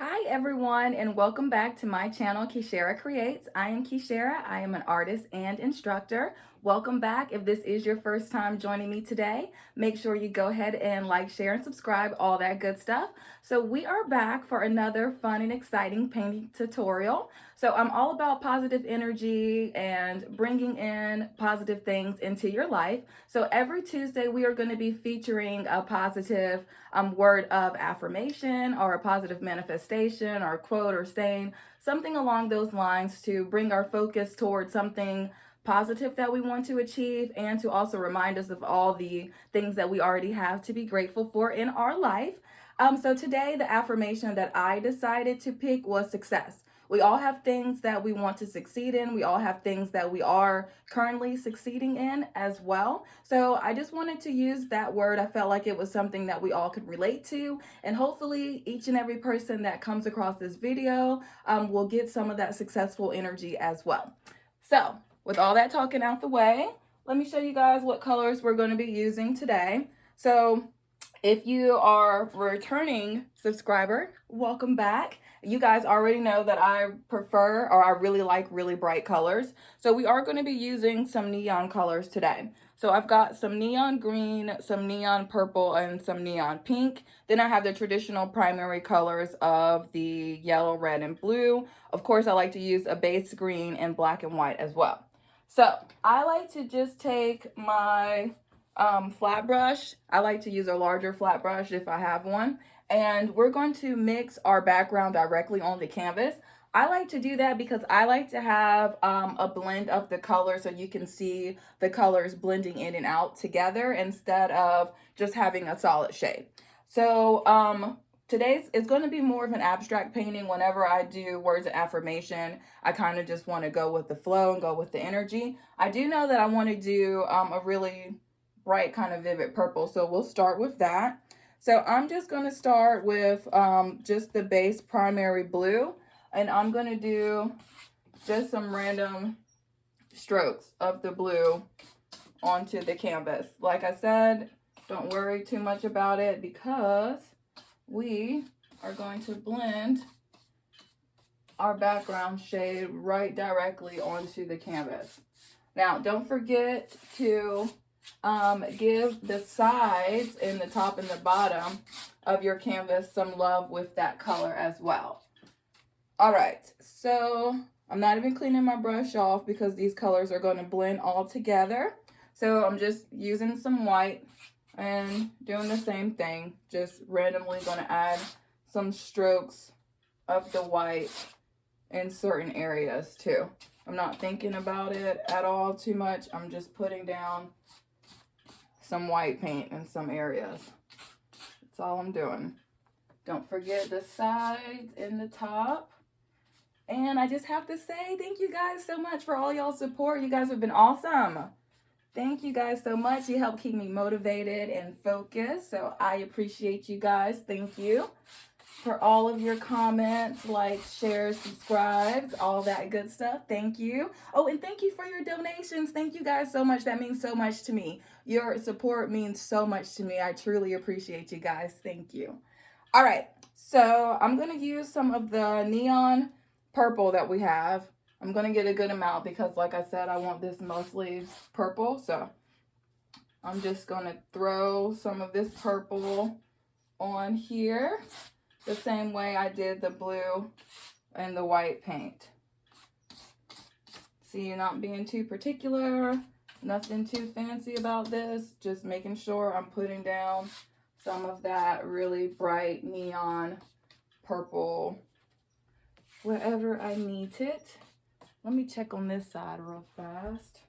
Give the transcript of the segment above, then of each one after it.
Hi everyone, and welcome back to my channel, Kishara Creates. I am Kishara. I am an artist and instructor. Welcome back. If this is your first time joining me today, make sure you go ahead and like, share, and subscribe, all that good stuff. So we are back for another fun and exciting painting tutorial. So I'm all about positive energy and bringing in positive things into your life. So every Tuesday we are going to be featuring a positive word of affirmation or a positive manifestation or a quote or saying something along those lines to bring our focus towards something positive that we want to achieve and to also remind us of all the things that we already have to be grateful for in our life. So today the affirmation that I decided to pick was success. We all have things that we want to succeed in. We all have things that we are currently succeeding in as well. So I just wanted to use that word. I felt like it was something that we all could relate to. And hopefully each and every person that comes across this video will get some of that successful energy as well. So with all that talking out the way, let me show you guys what colors we're going to be using today. So if you are a returning subscriber, welcome back. You guys already know that I prefer or I really like really bright colors. So we are going to be using some neon colors today. So I've got some neon green, some neon purple, and some neon pink. Then I have the traditional primary colors of the yellow, red, and blue. Of course, I like to use a base green and black and white as well. So I like to just take my flat brush. I like to use a larger flat brush if I have one. And we're going to mix our background directly on the canvas. I like to do that because I like to have a blend of the colors so you can see the colors blending in and out together instead of just having a solid shade. So today's is going to be more of an abstract painting. Whenever I do words of affirmation, I kind of just want to go with the flow and go with the energy. I do know that I want to do a really bright kind of vivid purple, so we'll start with that. So I'm just going to start with just the base primary blue, and I'm going to do just some random strokes of the blue onto the canvas. Like I said, don't worry too much about it because we are going to blend our background shade right directly onto the canvas. Now, don't forget to give the sides and the top and the bottom of your canvas some love with that color as well. All right, so I'm not even cleaning my brush off because these colors are going to blend all together. So I'm just using some white and doing the same thing, just randomly going to add some strokes of the white in certain areas too. I'm not thinking about it at all too much. I'm just putting down some white paint in some areas. That's all I'm doing. Don't forget the sides and the top. And I just have to say thank you guys so much for all y'all support. You guys have been awesome. Thank you guys so much. You help keep me motivated and focused. So I appreciate you guys. Thank you for all of your comments, likes, shares, subscribes, all that good stuff. Thank you. Oh, and thank you for your donations. Thank you guys so much. That means so much to me. Your support means so much to me. I truly appreciate you guys. Thank you. All right, so I'm going to use some of the neon purple that we have. I'm going to get a good amount because, like I said, I want this mostly purple. So I'm just going to throw some of this purple on here the same way I did the blue and the white paint. See, not being too particular, nothing too fancy about this, just making sure I'm putting down some of that really bright neon purple wherever I need it. Let me check on this side real fast.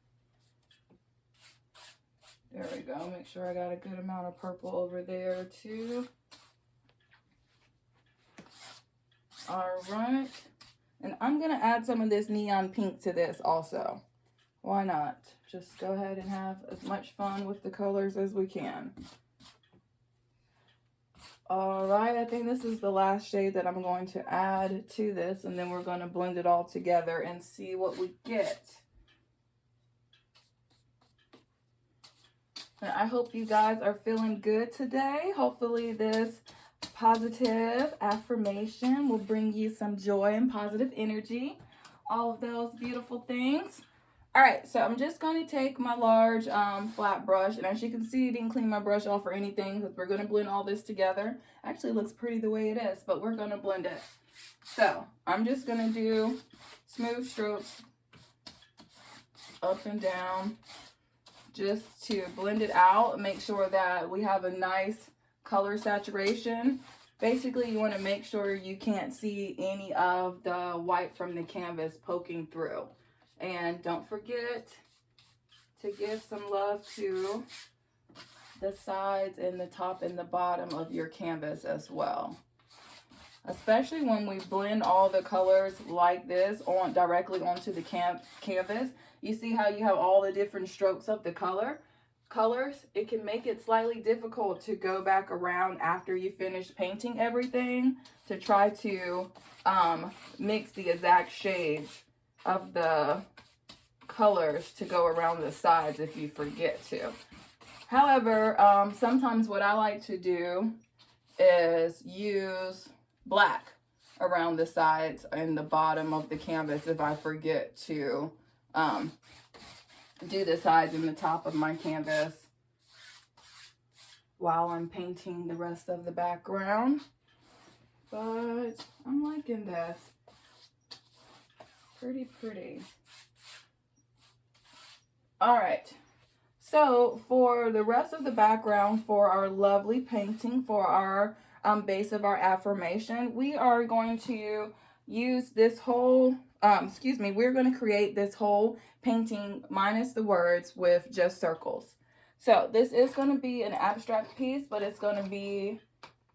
There we go. Make sure I got a good amount of purple over there too. All right. And I'm going to add some of this neon pink to this also. Why not? Just go ahead and have as much fun with the colors as we can. All right, I think this is the last shade that I'm going to add to this, and then we're going to blend it all together and see what we get. And I hope you guys are feeling good today. Hopefully this positive affirmation will bring you some joy and positive energy. All of those beautiful things. All right, so I'm just going to take my large flat brush, and as you can see, I didn't clean my brush off or anything because we're going to blend all this together. Actually, it looks pretty the way it is, but we're going to blend it. So I'm just going to do smooth strokes up and down just to blend it out and make sure that we have a nice color saturation. Basically, you want to make sure you can't see any of the white from the canvas poking through. And don't forget to give some love to the sides and the top and the bottom of your canvas as well. Especially when we blend all the colors like this on directly onto the canvas. You see how you have all the different strokes of the colors? It can make it slightly difficult to go back around after you finish painting everything to try to mix the exact shades of the colors to go around the sides if you forget to. However, sometimes what I like to do is use black around the sides and the bottom of the canvas if I forget to do the sides and the top of my canvas while I'm painting the rest of the background. But I'm liking this. Pretty. All right. So for the rest of the background for our lovely painting, for our base of our affirmation, we are going to use this whole, we're going to create this whole painting minus the words with just circles. So this is going to be an abstract piece, but it's going to be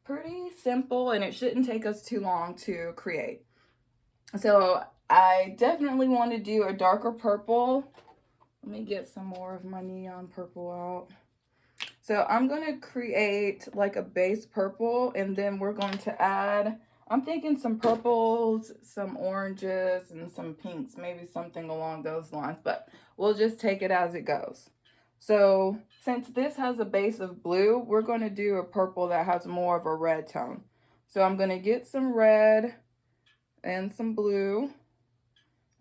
pretty simple and it shouldn't take us too long to create. So I definitely want to do a darker purple. Let me get some more of my neon purple out. So I'm going to create like a base purple, and then we're going to add, I'm thinking some purples, some oranges, and some pinks, maybe something along those lines, but we'll just take it as it goes. So since this has a base of blue, we're going to do a purple that has more of a red tone. So I'm going to get some red and some blue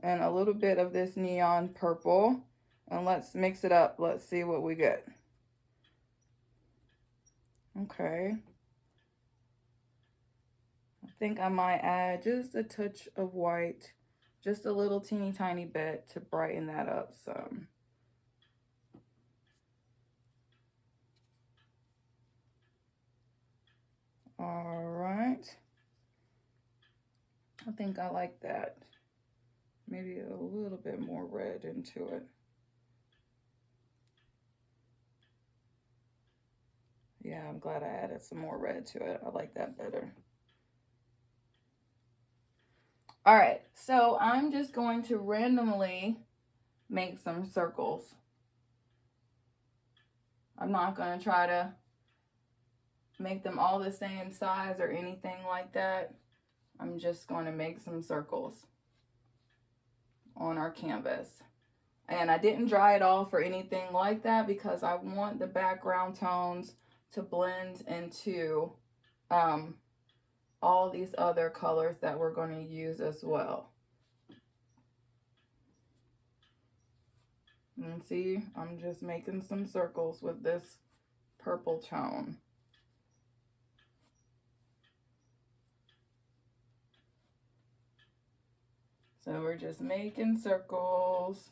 and a little bit of this neon purple. And let's mix it up. Let's see what we get. Okay. I think I might add just a touch of white. Just a little teeny tiny bit to brighten that up some. All right. I think I like that. Maybe a little bit more red into it. Yeah, I'm glad I added some more red to it. I like that better. All right, so I'm just going to randomly make some circles. I'm not going to try to make them all the same size or anything like that. I'm just going to make some circles on our canvas. And I didn't dry it off or anything like that because I want the background tones to blend into all these other colors that we're going to use as well. And see, I'm just making some circles with this purple tone. So we're just making circles.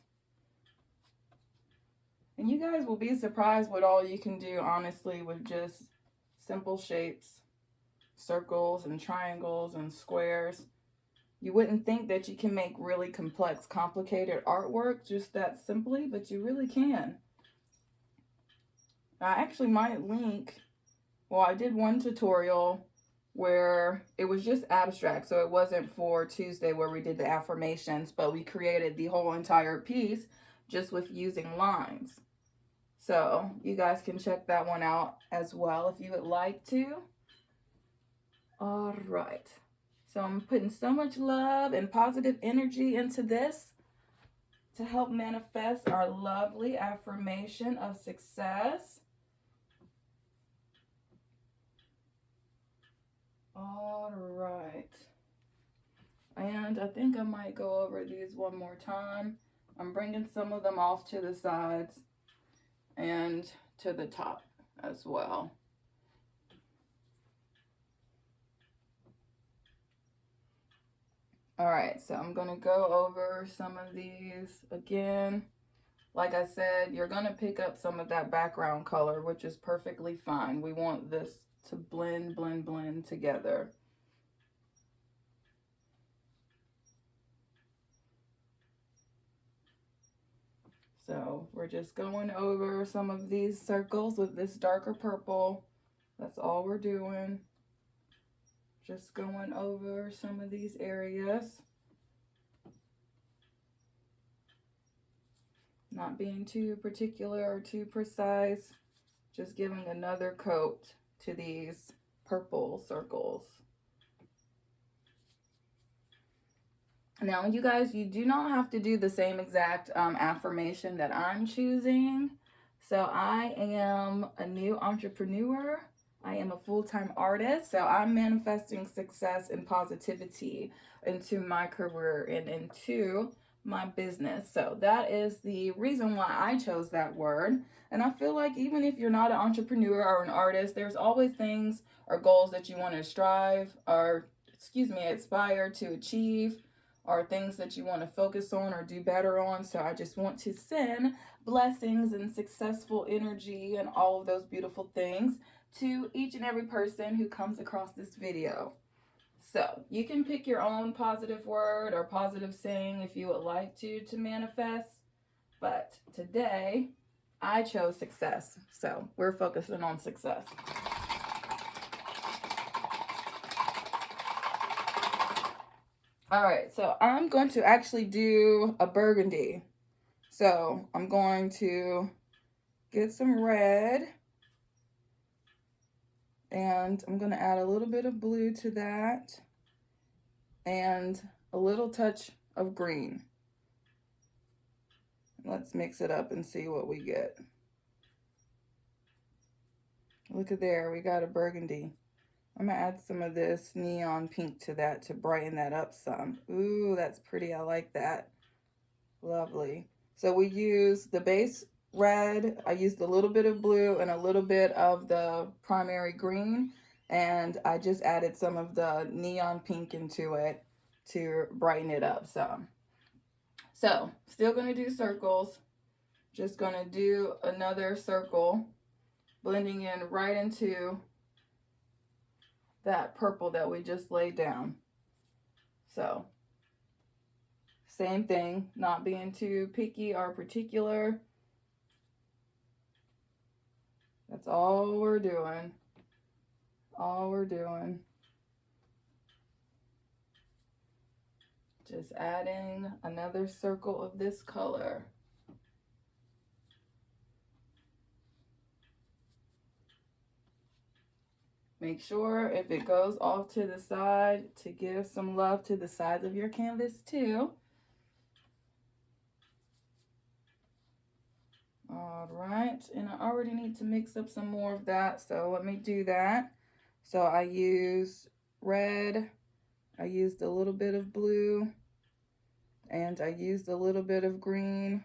And you guys will be surprised what all you can do, honestly, with just simple shapes, circles and triangles and squares. You wouldn't think that you can make really complex, complicated artwork just that simply, but you really can. I actually might link, well, I did one tutorial where it was just abstract, so it wasn't for Tuesday where we did the affirmations, but we created the whole entire piece just with using lines. So you guys can check that one out as well if you would like to. All right. So I'm putting so much love and positive energy into this to help manifest our lovely affirmation of success. And I think I might go over these one more time. I'm bringing some of them off to the sides and to the top as well. All right, so I'm gonna go over some of these again. Like I said, you're gonna pick up some of that background color, which is perfectly fine. We want this to blend, blend, blend together. So we're just going over some of these circles with this darker purple. That's all we're doing. Just going over some of these areas. Not being too particular or too precise. Just giving another coat to these purple circles. Now, you guys, you do not have to do the same exact affirmation that I'm choosing. So I am a new entrepreneur. I am a full-time artist. So I'm manifesting success and positivity into my career and into my business. So that is the reason why I chose that word. And I feel like even if you're not an entrepreneur or an artist, there's always things or goals that you want to strive or, aspire to achieve, or things that you want to focus on or do better on. So I just want to send blessings and successful energy and all of those beautiful things to each and every person who comes across this video. So you can pick your own positive word or positive saying if you would like to manifest. But today I chose success. So we're focusing on success. All right, so I'm going to actually do a burgundy. So I'm going to get some red, and I'm going to add a little bit of blue to that, and a little touch of green. Let's mix it up and see what we get. Look at there, we got a burgundy. I'm gonna add some of this neon pink to that to brighten that up some. Ooh, that's pretty, I like that. Lovely. So we use the base red, I used a little bit of blue and a little bit of the primary green, and I just added some of the neon pink into it to brighten it up some. So still gonna do circles, just gonna do another circle, blending in right into that purple that we just laid down. So same thing, not being too picky or particular. That's all we're doing. All we're doing. Just adding another circle of this color. Make sure if it goes off to the side to give some love to the sides of your canvas too. All right, and I already need to mix up some more of that, so let me do that. So I used red, I used a little bit of blue, and I used a little bit of green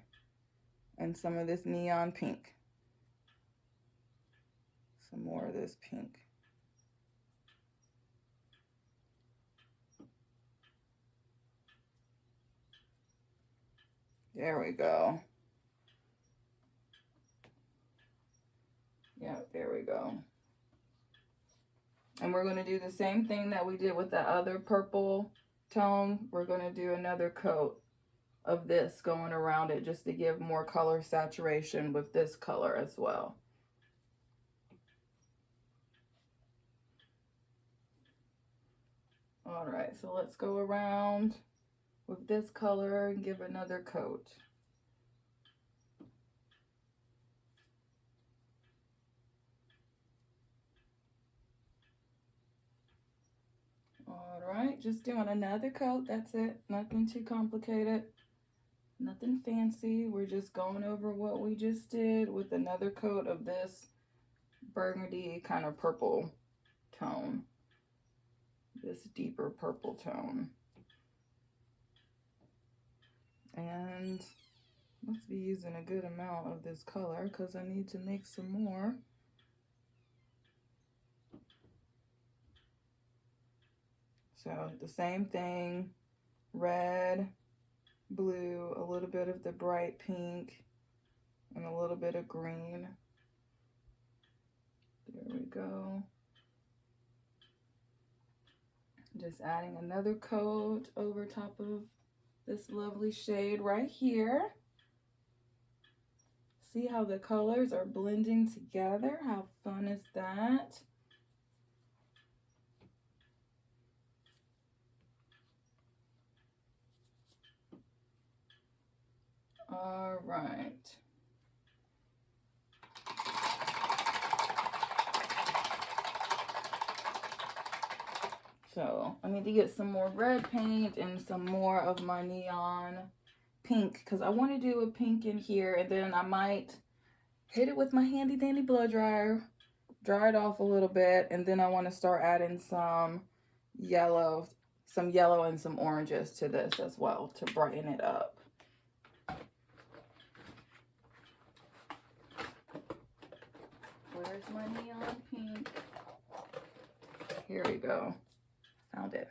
and some of this neon pink. Some more of this pink. There we go. Yeah, there we go. And we're going to do the same thing that we did with the other purple tone. We're going to do another coat of this going around it just to give more color saturation with this color as well. All right, so let's go around with this color and give another coat. All right, just doing another coat, that's it. Nothing too complicated, nothing fancy. We're just going over what we just did with another coat of this burgundy kind of purple tone, this deeper purple tone. And must be using a good amount of this color because I need to make some more. So the same thing, red, blue, a little bit of the bright pink, and a little bit of green. There we go. Just adding another coat over top of this lovely shade right here. See how the colors are blending together? How fun is that? All right. So I need to get some more red paint and some more of my neon pink because I want to do a pink in here, and then I might hit it with my handy dandy blow dryer, dry it off a little bit, and then I want to start adding some yellow and some oranges to this as well to brighten it up. Where's my neon pink? Here we go. Found it.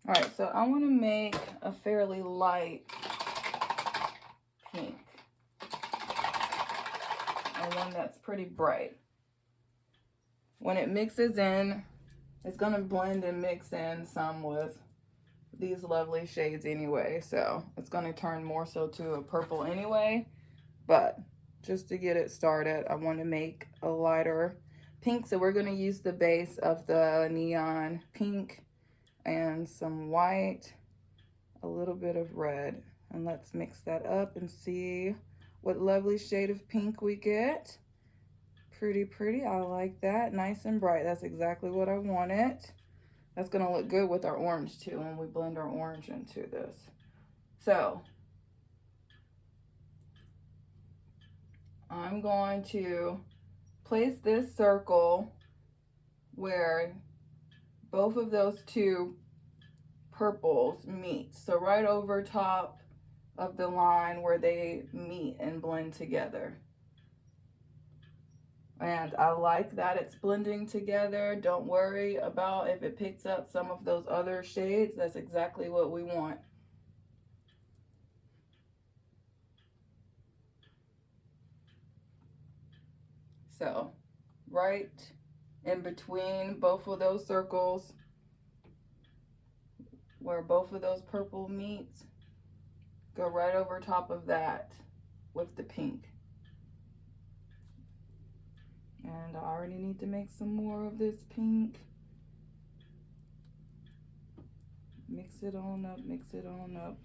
All right, so I want to make a fairly light pink. And one that's pretty bright. When it mixes in, it's going to blend and mix in some with these lovely shades anyway. So it's going to turn more so to a purple anyway. But just to get it started, I want to make a lighter pink. So we're going to use the base of the neon pink and some white, a little bit of red. And let's mix that up and see what lovely shade of pink we get. Pretty pretty. I like that. Nice and bright. That's exactly what I wanted. That's going to look good with our orange too when we blend our orange into this. So I'm going to place this circle where both of those two purples meet. So right over top of the line where they meet and blend together. And I like that it's blending together. Don't worry about if it picks up some of those other shades. That's exactly what we want. So right in between both of those circles where both of those purple meets, go right over top of that with the pink. And I already need to make some more of this pink. Mix it on up, mix it on up.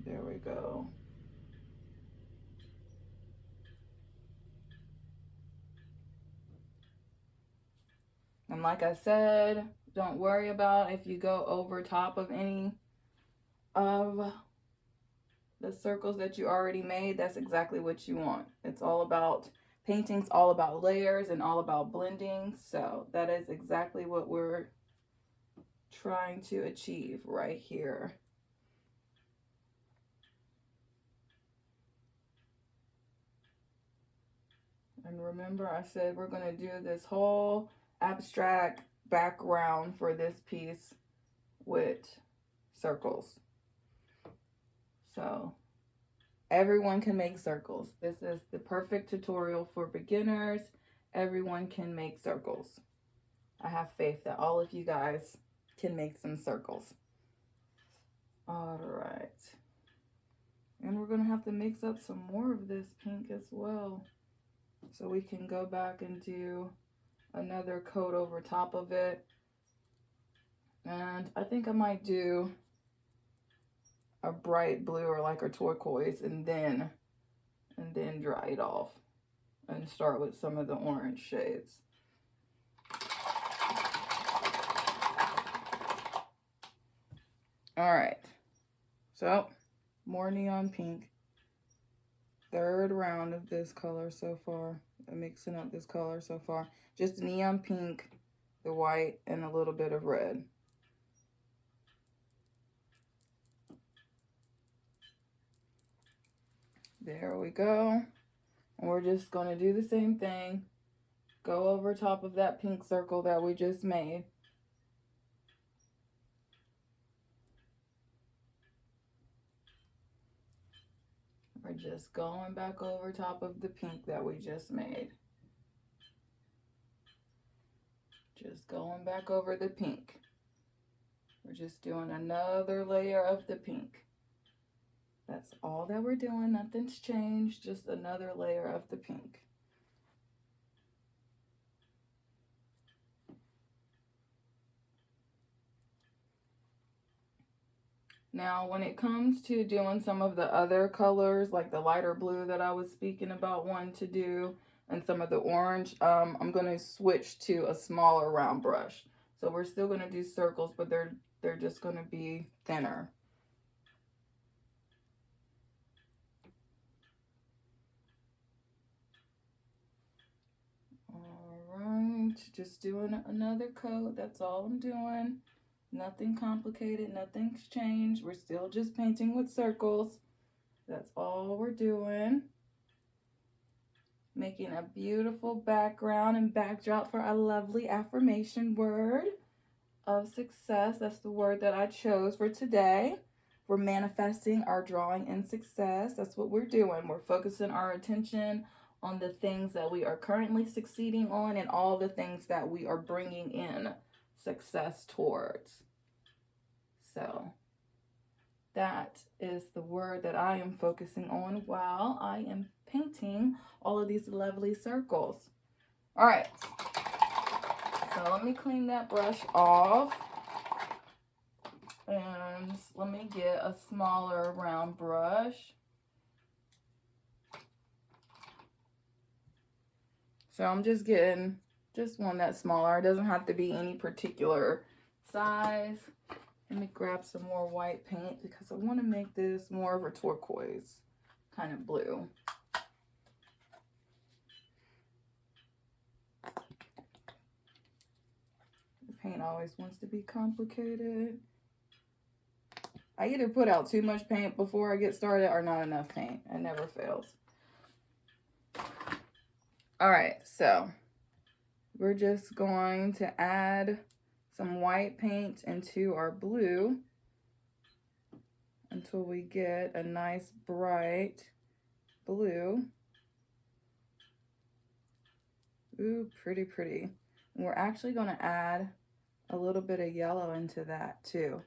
There we go. And like I said, don't worry about if you go over top of any of the circles that you already made. That's exactly what you want. It's all about, painting's all about layers and all about blending. So that is exactly what we're trying to achieve right here. And remember, I said we're going to do this whole abstract background for this piece with circles. So everyone can make circles. This is the perfect tutorial for beginners. Everyone can make circles. I have faith that all of you guys can make some circles. All right. And we're going to have to mix up some more of this pink as well, so we can go back and do another coat over top of it. And I think I might do a bright blue or like a turquoise and then dry it off and start with some of the orange shades. All right, so more neon pink. Third round of this color so far. I'm mixing up this color so far. Just neon pink the white and a little bit of red. There we go. And we're just going to do the same thing. Go over top of that pink circle that we just made. We're just going back over top of the pink that we just made. Just going back over the pink. We're just doing another layer of the pink. That's all that we're doing. Nothing's changed. Just another layer of the pink. Now, when it comes to doing some of the other colors, like the lighter blue that I was speaking about wanting to do, and some of the orange, I'm going to switch to a smaller round brush. So we're still going to do circles, but they're just going to be thinner. All right, just doing another coat. That's all I'm doing. Nothing complicated, nothing's changed. We're still just painting with circles. That's all we're doing. Making a beautiful background and backdrop for a lovely affirmation word of success. That's the word that I chose for today. We're manifesting our drawing in success. That's what we're doing. We're focusing our attention on the things that we are currently succeeding on and all the things that we are bringing in success towards. So that is the word that I am focusing on while I am painting all of these lovely circles. All right, so let me clean that brush off, and let me get a smaller round brush. So I'm just getting just one that's smaller. It doesn't have to be any particular size. Let me grab some more white paint because I want to make this more of a turquoise kind of blue. The paint always wants to be complicated. I either put out too much paint before I get started or not enough paint. It never fails. All right, so we're just going to add some white paint into our blue until we get a nice bright blue. Ooh, pretty, pretty. And we're actually going to add a little bit of yellow into that too.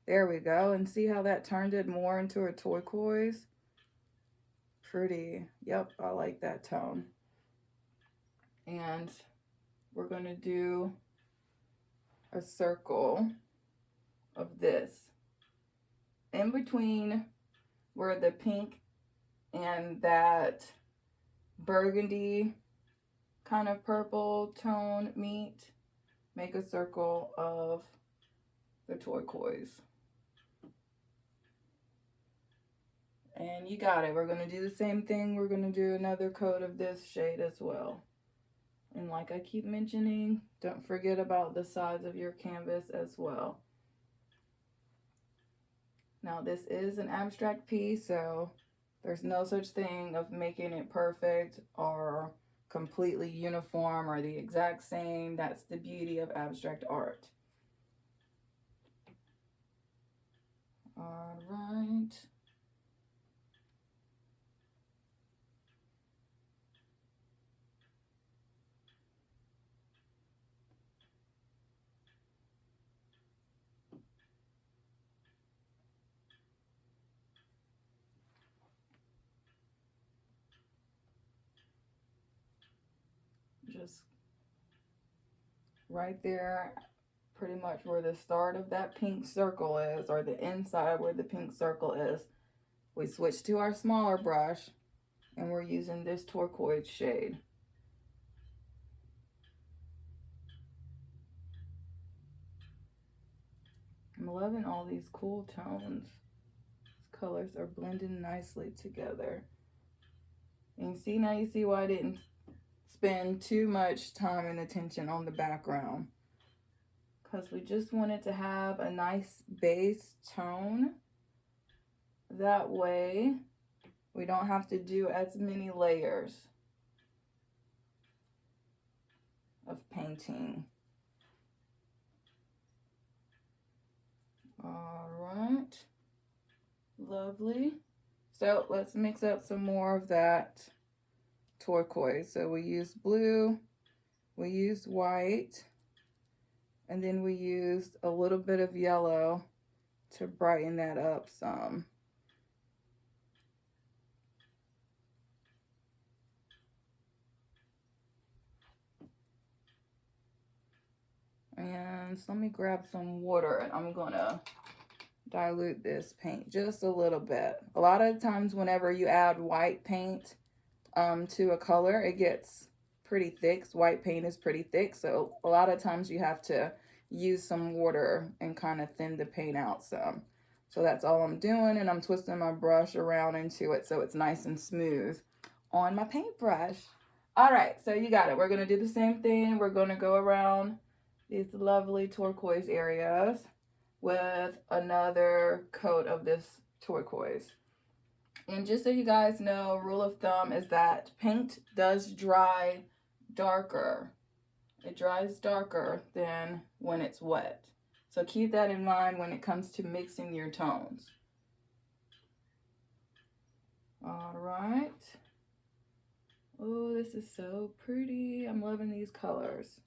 There we go. And see how that turned it more into a turquoise? Pretty. Yep, I like that tone. And we're going to do a circle of this in between where the pink and that burgundy kind of purple tone meet. Make a circle of the turquoise. And you got it. We're going to do the same thing. We're going to do another coat of this shade as well. And like I keep mentioning, don't forget about the size of your canvas as well. Now this is an abstract piece, so there's no such thing of making it perfect or completely uniform or the exact same. That's the beauty of abstract art. All right. Just right there, pretty much where the start of that pink circle is, or the inside where the pink circle is, we switch to our smaller brush and we're using this turquoise shade. I'm loving all these cool tones. These colors are blending nicely together. And you see, now you see why I didn't spend too much time and attention on the background. because we just wanted to have a nice base tone. That way we don't have to do as many layers of painting. All right, lovely. So let's mix up some more of that turquoise. So we used blue, we used white, and then we used a little bit of yellow to brighten that up some. And so let me grab some water, and I'm gonna dilute this paint just a little bit. A lot of times whenever you add white paint to a color, it gets pretty thick. White paint is pretty thick, so a lot of times you have to use some water and kind of thin the paint out some. So that's all I'm doing, and I'm twisting my brush around into it so it's nice and smooth on my paintbrush. All right, so you got it. We're gonna do the same thing. We're gonna go around these lovely turquoise areas with another coat of this turquoise. And just so you guys know, rule of thumb is that paint does dry darker. It dries darker than when it's wet. So keep that in mind when it comes to mixing your tones. All right. Oh, this is so pretty. I'm loving these colors.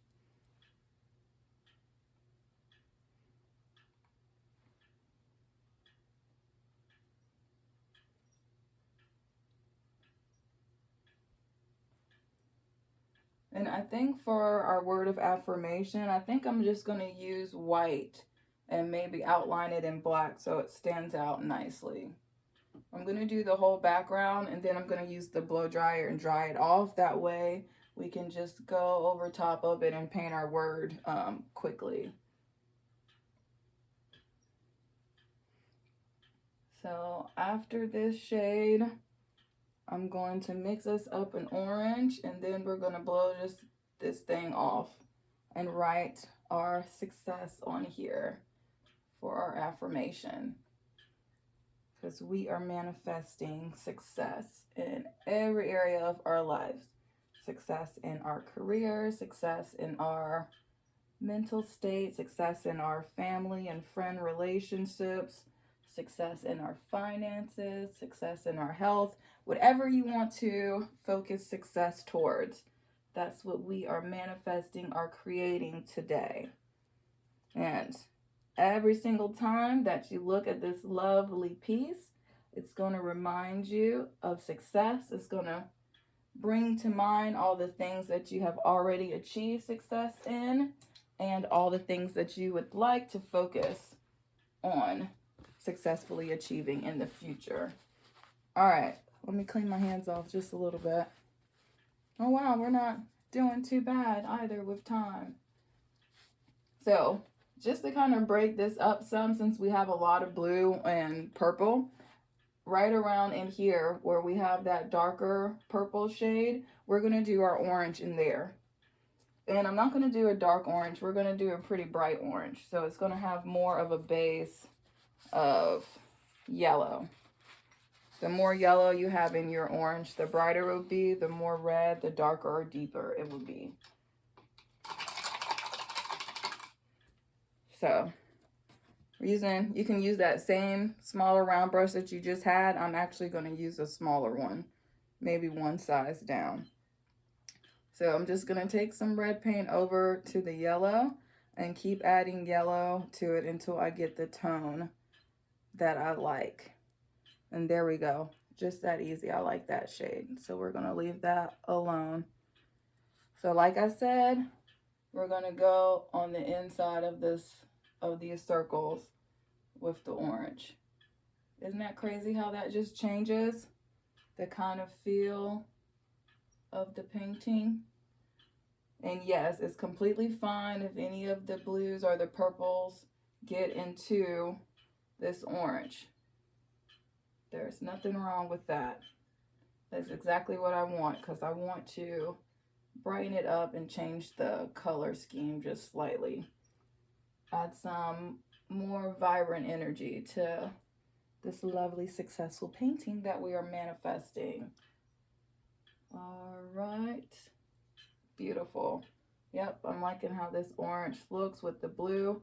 And I think for our word of affirmation, I think I'm just going to use white and maybe outline it in black so it stands out nicely. I'm going to do the whole background, and then I'm going to use the blow dryer and dry it off. That way we can just go over top of it and paint our word quickly. So after this shade, I'm going to mix us up an orange, and then we're going to blow just this thing off and write our success on here for our affirmation, because we are manifesting success in every area of our lives. Success in our career, success in our mental state, success in our family and friend relationships, success in our finances, success in our health, whatever you want to focus success towards. That's what we are manifesting or creating today. And every single time that you look at this lovely piece, it's going to remind you of success. It's going to bring to mind all the things that you have already achieved success in and all the things that you would like to focus on successfully achieving in the future. All right, let me clean my hands off just a little bit. Oh wow, we're not doing too bad either with time. So just to kind of break this up some, since we have a lot of blue and purple, right around in here where we have that darker purple shade, we're going to do our orange in there. And I'm not going to do a dark orange. We're going to do a pretty bright orange. So it's going to have more of a base of yellow. The more yellow you have in your orange, the brighter it will be. The more red, the darker or deeper it will be. So you can use that same smaller round brush that you just had. I'm actually going to use a smaller one, maybe one size down. So I'm just going to take some red paint over to the yellow and keep adding yellow to it until I get the tone that I like. And there we go. Just that easy. I like that shade. So we're going to leave that alone. So like I said, we're going to go on the inside of these circles with the orange. Isn't that crazy how that just changes the kind of feel of the painting? And yes, it's completely fine if any of the blues or the purples get into this orange. There's nothing wrong with that. That's exactly what I want, because I want to brighten it up and change the color scheme just slightly. add some more vibrant energy to this lovely successful painting that we are manifesting. All right, beautiful. Yep, I'm liking how this orange looks with the blue.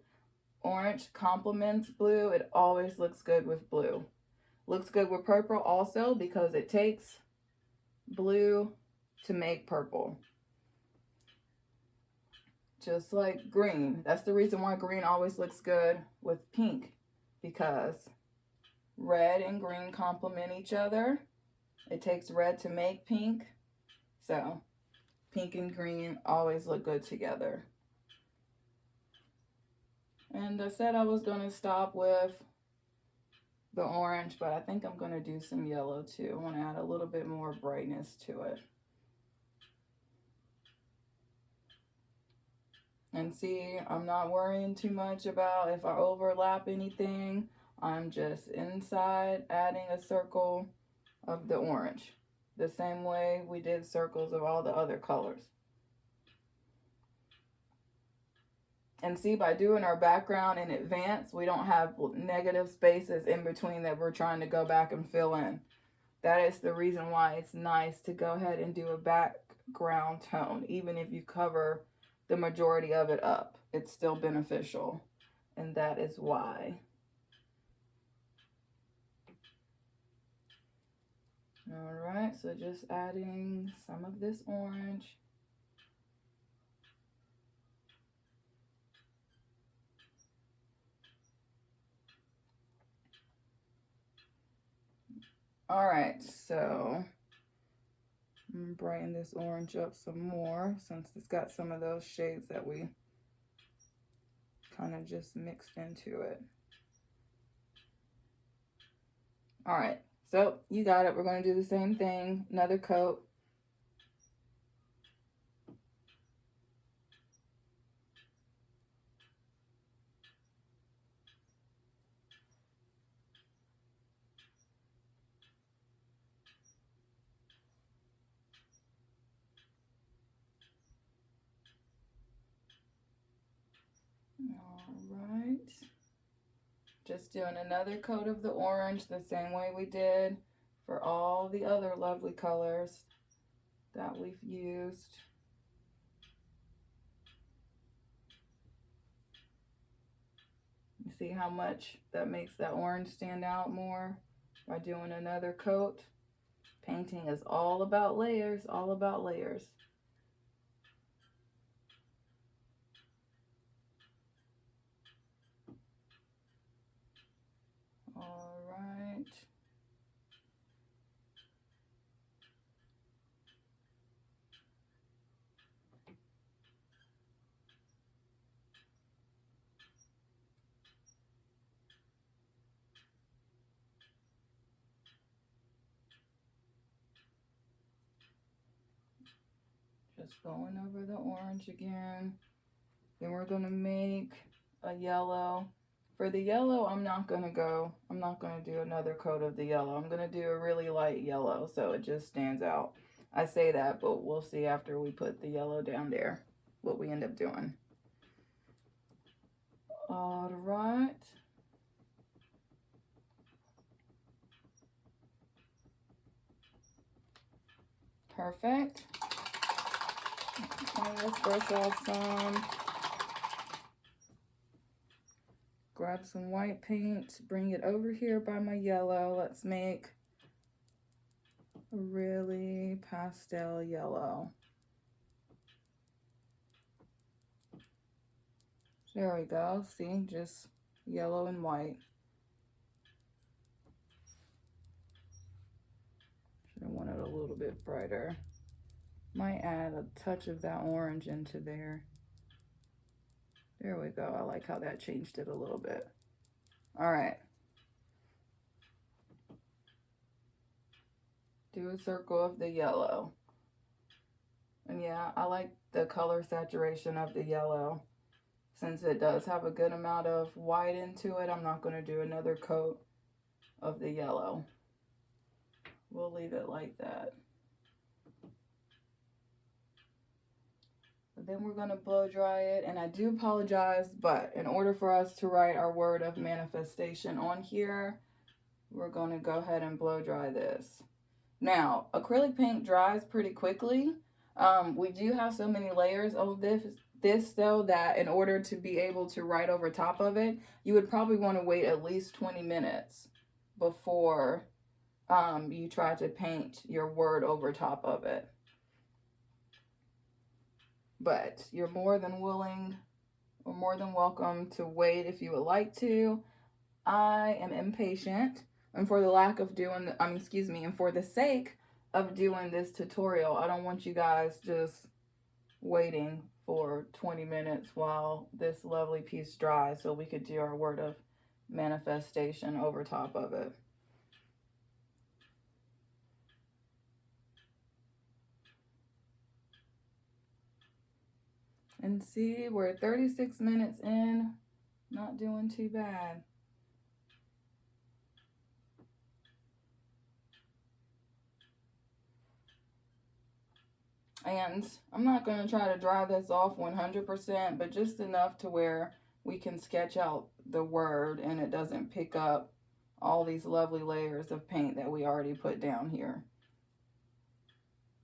Orange complements blue. It always looks good with blue. Looks good with purple also because it takes blue to make purple. Just like green. That's the reason why green always looks good with pink, because red and green complement each other. It takes red to make pink. So pink and green always look good together. And I said I was going to stop with the orange, but I think I'm going to do some yellow too. I want to add a little bit more brightness to it. And see, I'm not worrying too much about if I overlap anything. I'm just inside adding a circle of the orange, the same way we did circles of all the other colors. And see, by doing our background in advance, we don't have negative spaces in between that we're trying to go back and fill in. That is the reason why it's nice to go ahead and do a background tone. Even if you cover the majority of it up, it's still beneficial. And that is why. All right, so just adding some of this orange. All right, so I'm gonna brighten this orange up some more since it's got some of those shades that we kind of just mixed into it. All right, so you got it. We're going to do the same thing, another coat. All right, just doing another coat of the orange the same way we did for all the other lovely colors that we've used. You see how much that makes that orange stand out more by doing another coat. Painting is all about layers, all about layers. All right. Just going over the orange again. Then we're going to make a yellow. For the yellow, I'm not going to do another coat of the yellow. I'm going to do a really light yellow so it just stands out. I say that, but we'll see after we put the yellow down there what we end up doing. All right. Perfect. Okay, let's brush off some. Grab some white paint, bring it over here by my yellow. Let's make a really pastel yellow. There we go. See, just yellow and white. Should have wanted a little bit brighter. Might add a touch of that orange into there. There we go. I like how that changed it a little bit. All right. Do a circle of the yellow. And yeah, I like the color saturation of the yellow. Since it does have a good amount of white into it, I'm not going to do another coat of the yellow. We'll leave it like that. Then we're going to blow dry it. And I do apologize, but in order for us to write our word of manifestation on here, we're going to go ahead and blow dry this. Now, acrylic paint dries pretty quickly. We do have so many layers of this though, that in order to be able to write over top of it, you would probably want to wait at least 20 minutes before you try to paint your word over top of it. But you're more than willing or more than welcome to wait if you would like to. I am impatient, and for the lack of doing, and for the sake of doing this tutorial, I don't want you guys just waiting for 20 minutes while this lovely piece dries so we could do our word of manifestation over top of it. And see, we're 36 minutes in, not doing too bad. And I'm not going to try to dry this off 100%, but just enough to where we can sketch out the word and it doesn't pick up all these lovely layers of paint that we already put down here.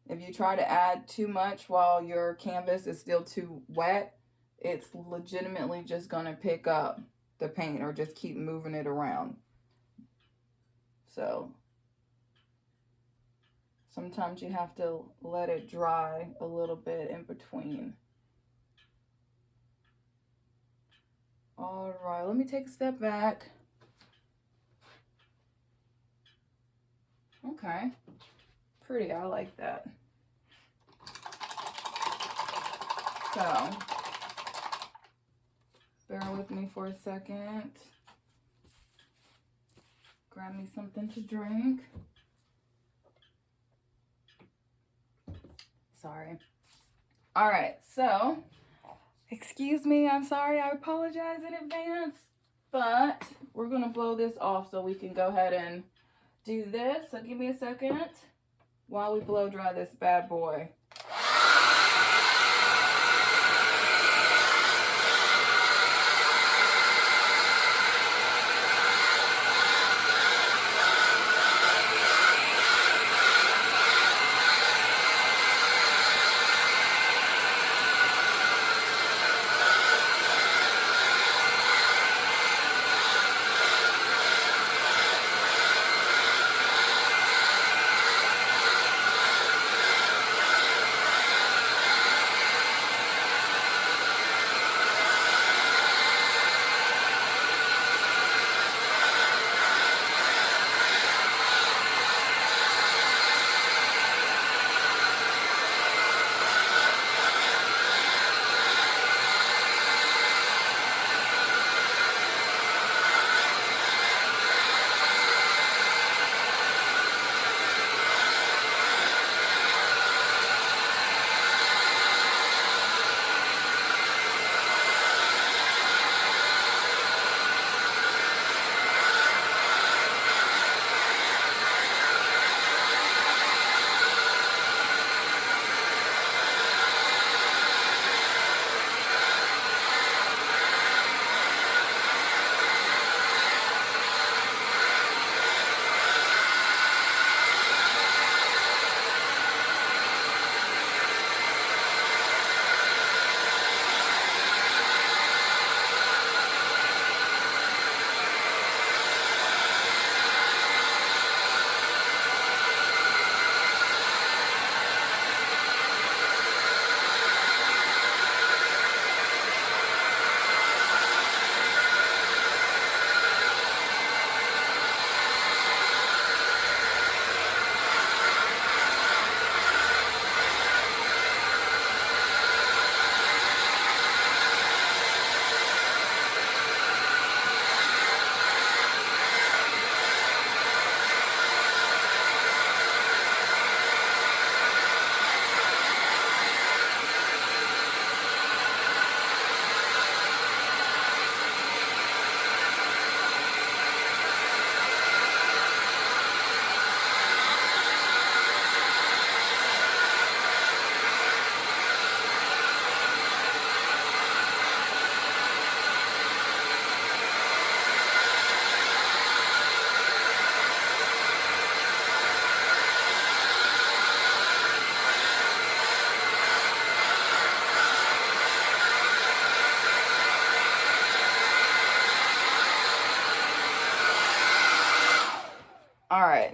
If you try to add too much while your canvas is still too wet, it's legitimately just going to pick up the paint or just keep moving it around. So sometimes you have to let it dry a little bit in between. All right, let me take a step back. Okay, pretty, I like that. So, bear with me for a second. Grab me something to drink. Sorry. All right, so, excuse me, I'm sorry, I apologize in advance, but we're gonna blow this off so we can go ahead and do this. So give me a second while we blow dry this bad boy.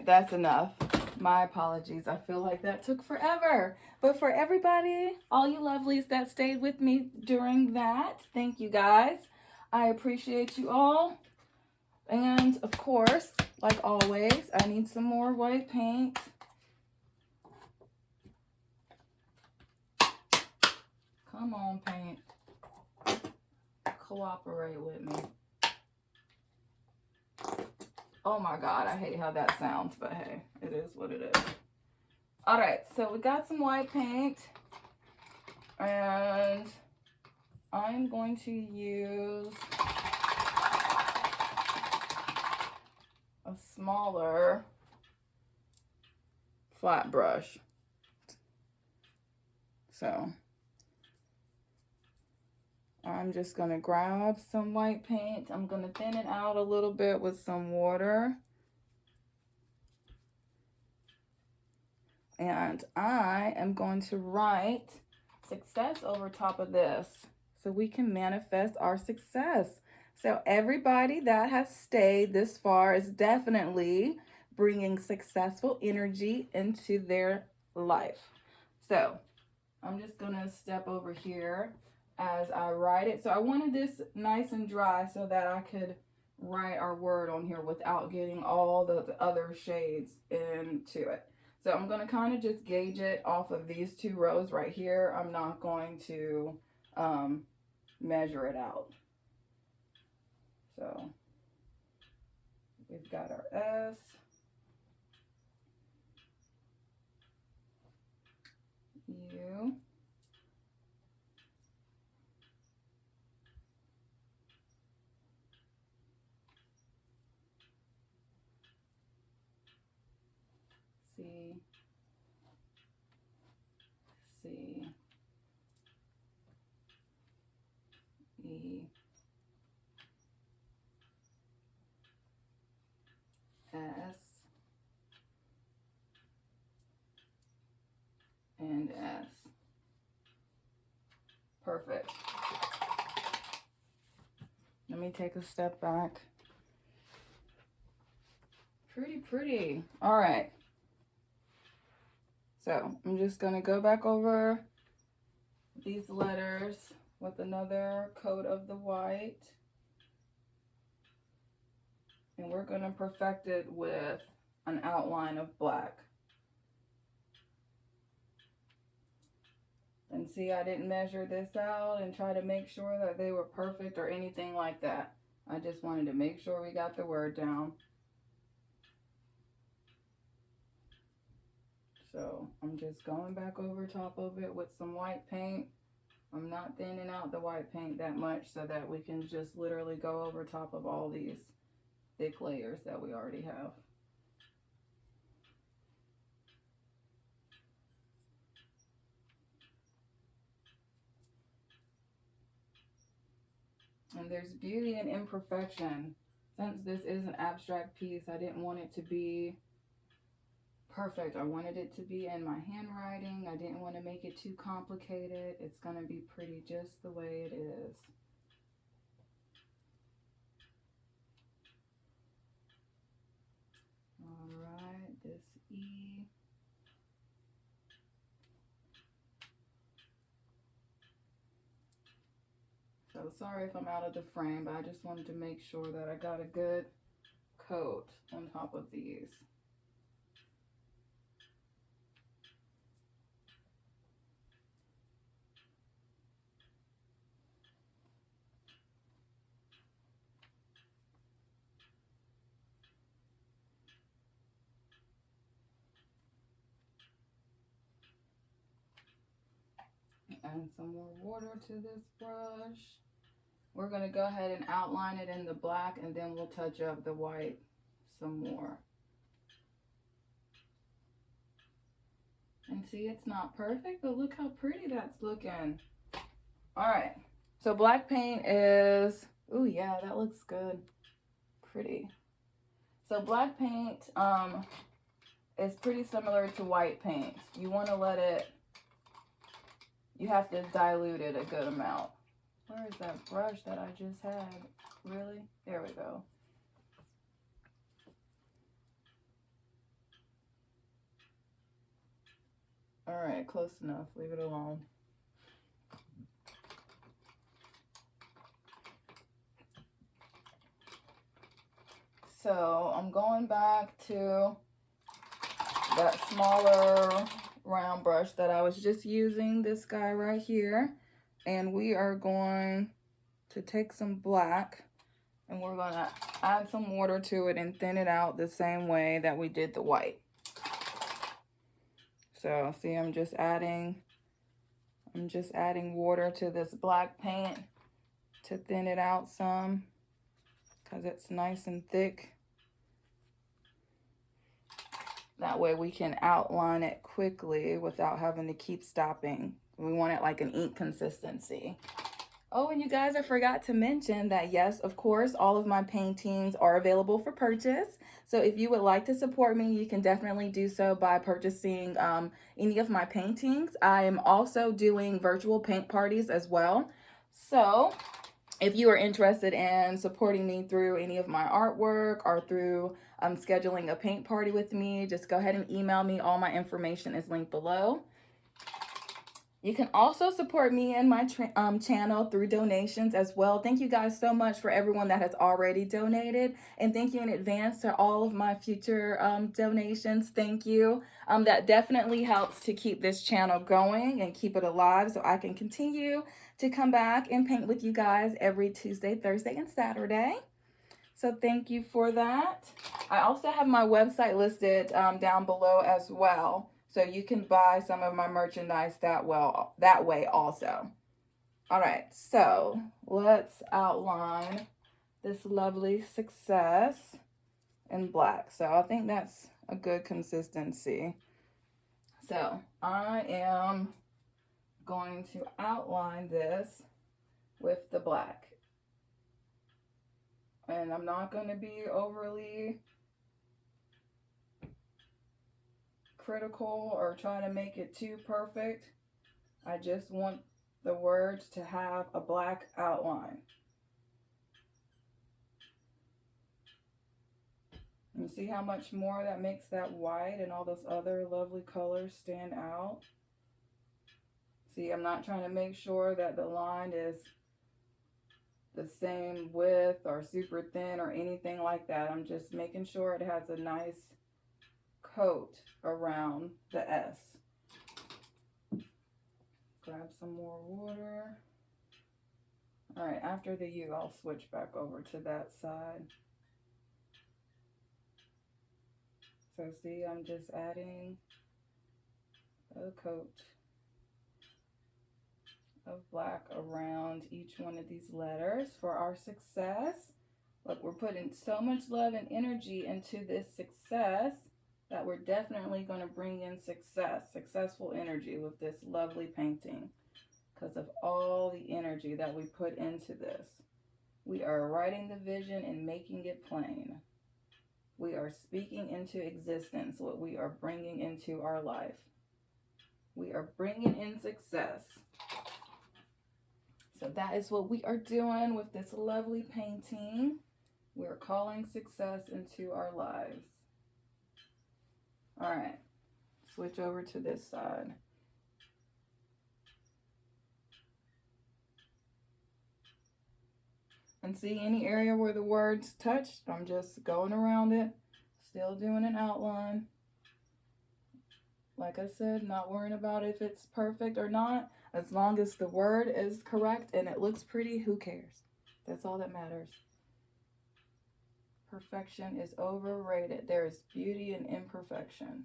right, that's enough. My apologies. I feel like that took forever. But for everybody, all you lovelies that stayed with me during that, thank you guys. I appreciate you all. And of course, like always, I need some more white paint. Come on, paint. Cooperate with me. Oh my God, I hate how that sounds, but hey, it is what it is. All right, so we got some white paint, and I'm going to use a smaller flat brush. So I'm just going to grab some white paint. I'm going to thin it out a little bit with some water. And I am going to write success over top of this so we can manifest our success. So everybody that has stayed this far is definitely bringing successful energy into their life. So I'm just going to step over here as I write it. So I wanted this nice and dry so that I could write our word on here without getting all the other shades into it. So I'm going to kind of just gauge it off of these two rows right here. I'm not going to measure it out. So we've got our S. U. C. C. E. S. And S. Perfect. Let me take a step back. Pretty. All right. So I'm just going to go back over these letters with another coat of the white. And we're going to perfect it with an outline of black. And see, I didn't measure this out and try to make sure that they were perfect or anything like that. I just wanted to make sure we got the word down. So I'm just going back over top of it with some white paint. I'm not thinning out the white paint that much so that we can just literally go over top of all these thick layers that we already have. And there's beauty in imperfection. Since this is an abstract piece, I didn't want it to be perfect. I wanted it to be in my handwriting. I didn't want to make it too complicated. It's going to be pretty just the way it is. All right, this E. So sorry if I'm out of the frame, but I just wanted to make sure that I got a good coat on top of these. And some more water to this brush. We're going to go ahead and outline it in the black, and then we'll touch up the white some more. And see, it's not perfect, but look how pretty that's looking. All right, so black paint is, ooh yeah, that looks good. Pretty. So black paint is pretty similar to white paint. You want to let it, you have to dilute it a good amount. Where is that brush that I just had? Really? There we go. All right, close enough. Leave it alone. So I'm going back to that smaller round brush that I was just using, this guy right here. And we are going to take some black and we're going to add some water to it and thin it out the same way that we did the white. So see, I'm just adding water to this black paint to thin it out some because it's nice and thick. That way we can outline it quickly without having to keep stopping. We want it like an ink consistency. Oh, and you guys, I forgot to mention that yes, of course, all of my paintings are available for purchase. So if you would like to support me, you can definitely do so by purchasing any of my paintings. I am also doing virtual paint parties as well. So if you are interested in supporting me through any of my artwork or through scheduling a paint party with me, just go ahead and email me. All my information is linked below. You can also support me and my channel through donations as well. Thank you guys so much for everyone that has already donated. And thank you in advance to all of my future donations. Thank you. That definitely helps to keep this channel going and keep it alive so I can continue to come back and paint with you guys every Tuesday, Thursday, and Saturday. So thank you for that. I also have my website listed down below as well. So you can buy some of my merchandise that way also. All right, so let's outline this lovely success in black. So I think that's a good consistency. So I am going to outline this with the black. And I'm not going to be overly critical or trying to make it too perfect. I just want the words to have a black outline. And see how much more that makes that white and all those other lovely colors stand out? See, I'm not trying to make sure that the line is the same width or super thin or anything like that. I'm just making sure it has a nice coat around the S. Grab some more water. All right, after the U, I'll switch back over to that side. So see, I'm just adding a coat of black around each one of these letters for our success. Look, we're putting so much love and energy into this success that we're definitely going to bring in successful energy with this lovely painting because of all the energy that we put into this. We are writing the vision and making it plain. We are speaking into existence what we are bringing into our life. We are bringing in success. So that is what we are doing with this lovely painting. We're calling success into our lives. All right, switch over to this side. And see any area where the words touched, I'm just going around it, still doing an outline. Like I said, not worrying about if it's perfect or not. As long as the word is correct and it looks pretty, who cares? That's all that matters. Perfection is overrated. There is beauty in imperfection.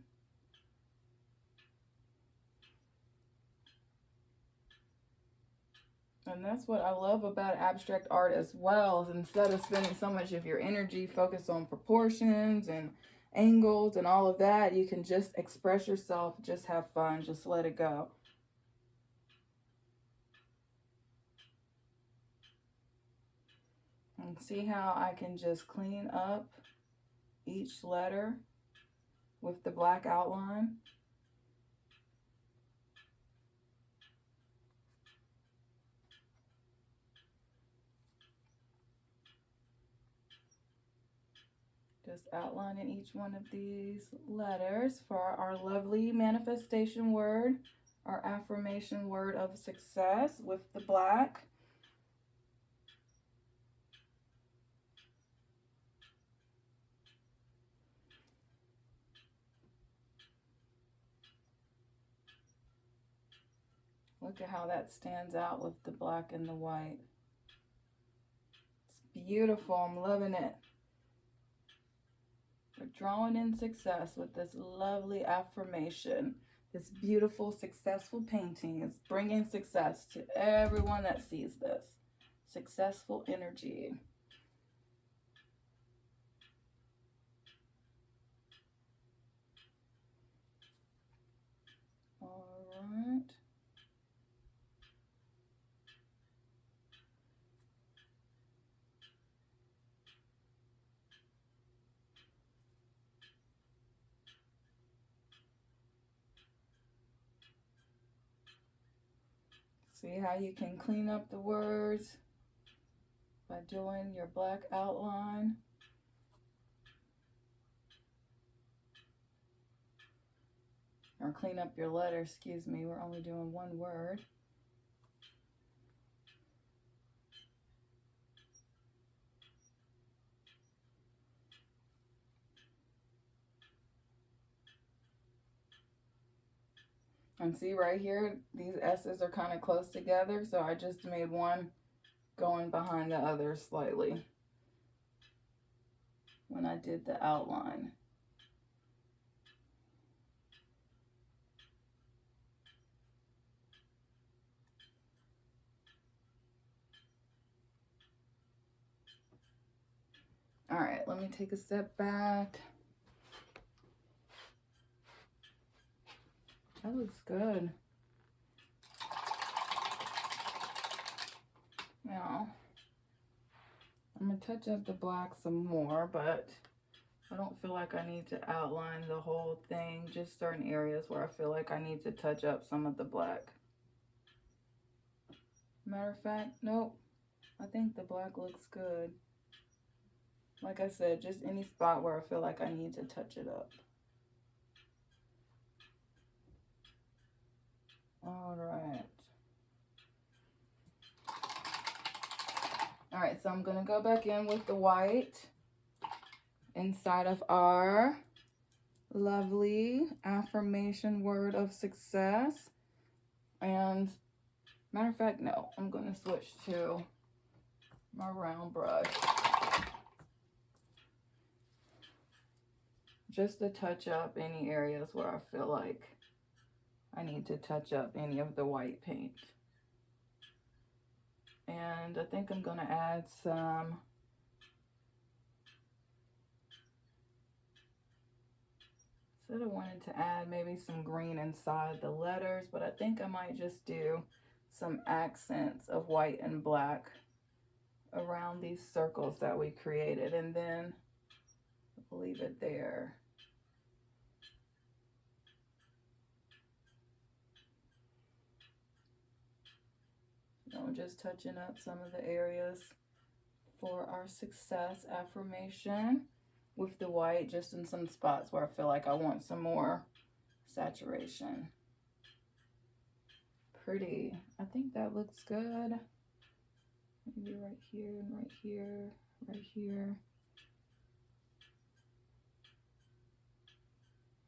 And that's what I love about abstract art as well, is instead of spending so much of your energy focused on proportions and angles and all of that, you can just express yourself, just have fun, just let it go. And see how I can just clean up each letter with the black outline. Just outlining each one of these letters for our lovely manifestation word, our affirmation word of success with the black. Look at how that stands out with the black and the white. It's beautiful. I'm loving it. We're drawing in success with this lovely affirmation. This beautiful, successful painting is bringing success to everyone that sees this. Successful energy. All right. See how you can clean up the words by doing your black outline. Or clean up your letter, excuse me. We're only doing one word. And see right here, these S's are kind of close together, so I just made one going behind the other slightly when I did the outline. All right, let me take a step back. That looks good. Now, I'm going to touch up the black some more, but I don't feel like I need to outline the whole thing, just certain areas where I feel like I need to touch up some of the black. Matter of fact, nope, I think the black looks good. Like I said, just any spot where I feel like I need to touch it up. All right. All right, so I'm gonna go back in with the white inside of our lovely affirmation word of success. And matter of fact, no, I'm gonna switch to my round brush. Just to touch up any areas where I feel like I need to touch up any of the white paint. And I think I'm gonna add some said I wanted to add maybe some green inside the letters, but I think I might just do some accents of white and black around these circles that we created, and then I'll leave it there. I'm just touching up some of the areas for our success affirmation with the white, just in some spots where I feel like I want some more saturation. Pretty. I think that looks good. Maybe right here and right here, right here.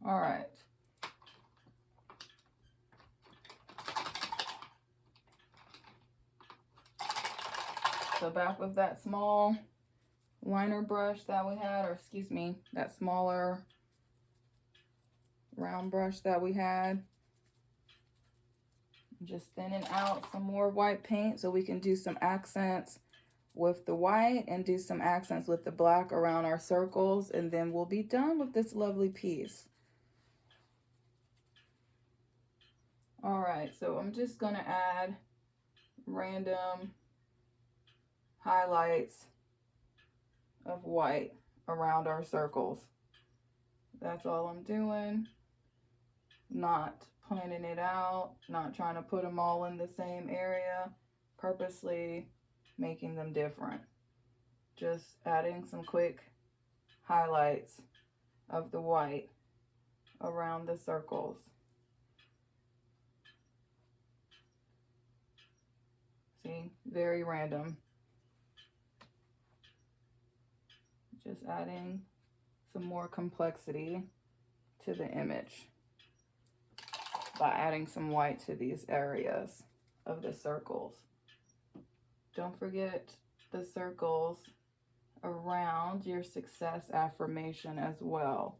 All right. So back with that small liner brush that we had, or excuse me, that smaller round brush that we had. Just thinning out some more white paint so we can do some accents with the white and do some accents with the black around our circles, and then we'll be done with this lovely piece. All right, so I'm just gonna add random highlights of white around our circles. That's all I'm doing. Not planning it out, not trying to put them all in the same area, purposely making them different. Just adding some quick highlights of the white around the circles. See, very random. Just adding some more complexity to the image by adding some white to these areas of the circles. Don't forget the circles around your success affirmation as well.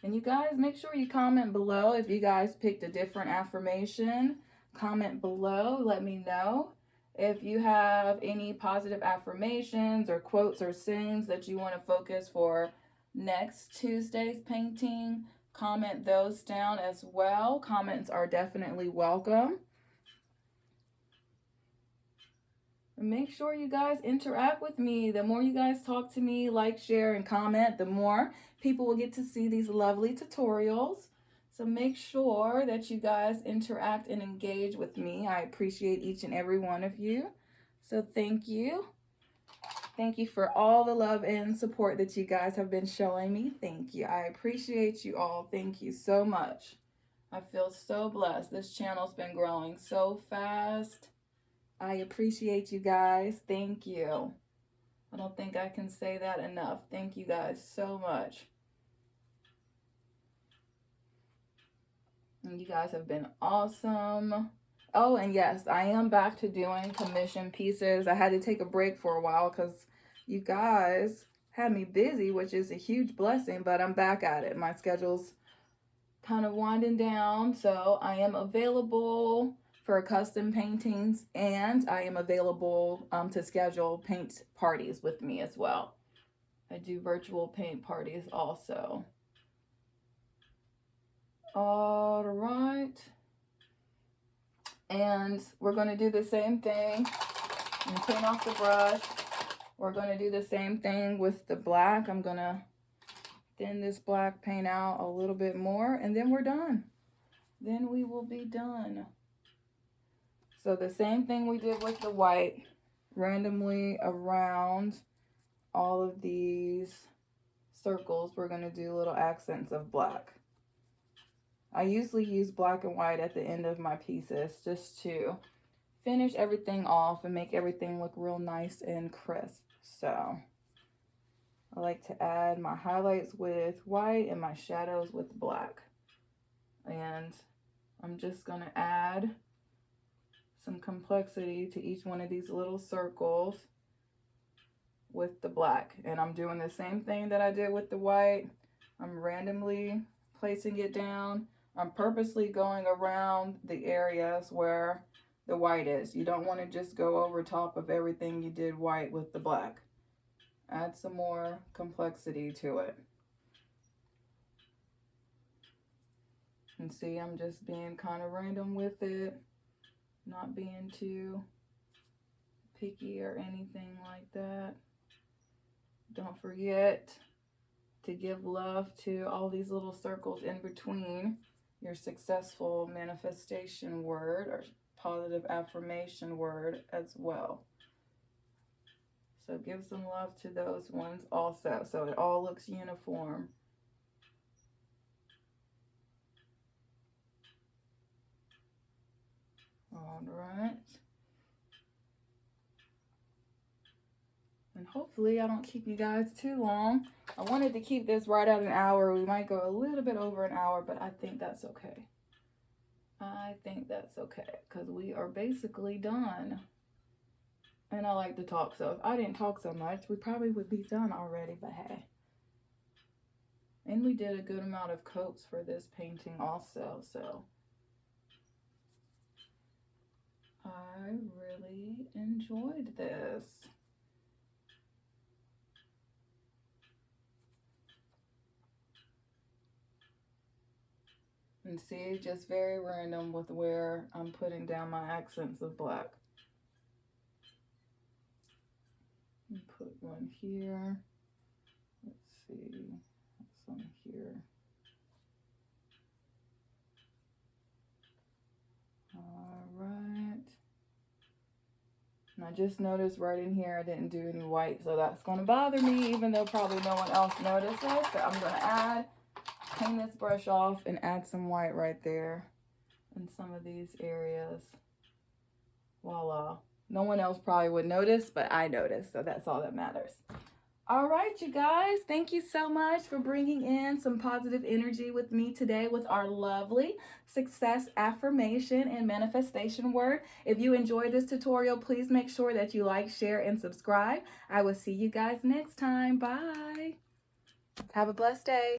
And you guys, make sure you comment below if you guys picked a different affirmation. Comment below, let me know. If you have any positive affirmations or quotes or sayings that you want to focus for next Tuesday's painting, comment those down as well. Comments are definitely welcome. Make sure you guys interact with me. The more you guys talk to me, like, share, and comment, the more people will get to see these lovely tutorials. So make sure that you guys interact and engage with me. I appreciate each and every one of you. So thank you. Thank you for all the love and support that you guys have been showing me. Thank you. I appreciate you all. Thank you so much. I feel so blessed. This channel's been growing so fast. I appreciate you guys. Thank you. I don't think I can say that enough. Thank you guys so much. And you guys have been awesome. Oh, and yes, I am back to doing commission pieces. I had to take a break for a while because you guys had me busy, which is a huge blessing, but I'm back at it. My schedule's kind of winding down, so I am available for custom paintings, and I am available to schedule paint parties with me as well. I do virtual paint parties also. All right. And we're going to do the same thing and clean off the brush. We're going to do the same thing with the black. I'm going to thin this black paint out a little bit more, and then we're done. Then we will be done. So the same thing we did with the white, randomly around all of these circles, we're going to do little accents of black. I usually use black and white at the end of my pieces just to finish everything off and make everything look real nice and crisp. So I like to add my highlights with white and my shadows with black. And I'm just going to add some complexity to each one of these little circles with the black. And I'm doing the same thing that I did with the white. I'm randomly placing it down. I'm purposely going around the areas where the white is. You don't want to just go over top of everything you did white with the black. Add some more complexity to it. And see, I'm just being kind of random with it, not being too picky or anything like that. Don't forget to give love to all these little circles in between your successful manifestation word or positive affirmation word as well. So give some love to those ones also, so it all looks uniform. All right. And hopefully I don't keep you guys too long. I wanted to keep this right at an hour. We might go a little bit over an hour, but I think that's okay. I think that's okay because we are basically done. And I like to talk, so if I didn't talk so much, we probably would be done already, but hey. And we did a good amount of coats for this painting also, so I really enjoyed this. And see, just very random with where I'm putting down my accents of black. Put one here. Let's see, some here. All right. And I just noticed right in here I didn't do any white, so that's going to bother me, even though probably no one else notices. So I'm going to clean this brush off and add some white right there in some of these areas. Voila. No one else probably would notice, but I noticed, so that's all that matters. All right, you guys, thank you so much for bringing in some positive energy with me today with our lovely success affirmation and manifestation word. If you enjoyed this tutorial, please make sure that you like, share, and subscribe. I will see you guys next time. Bye. Have a blessed day.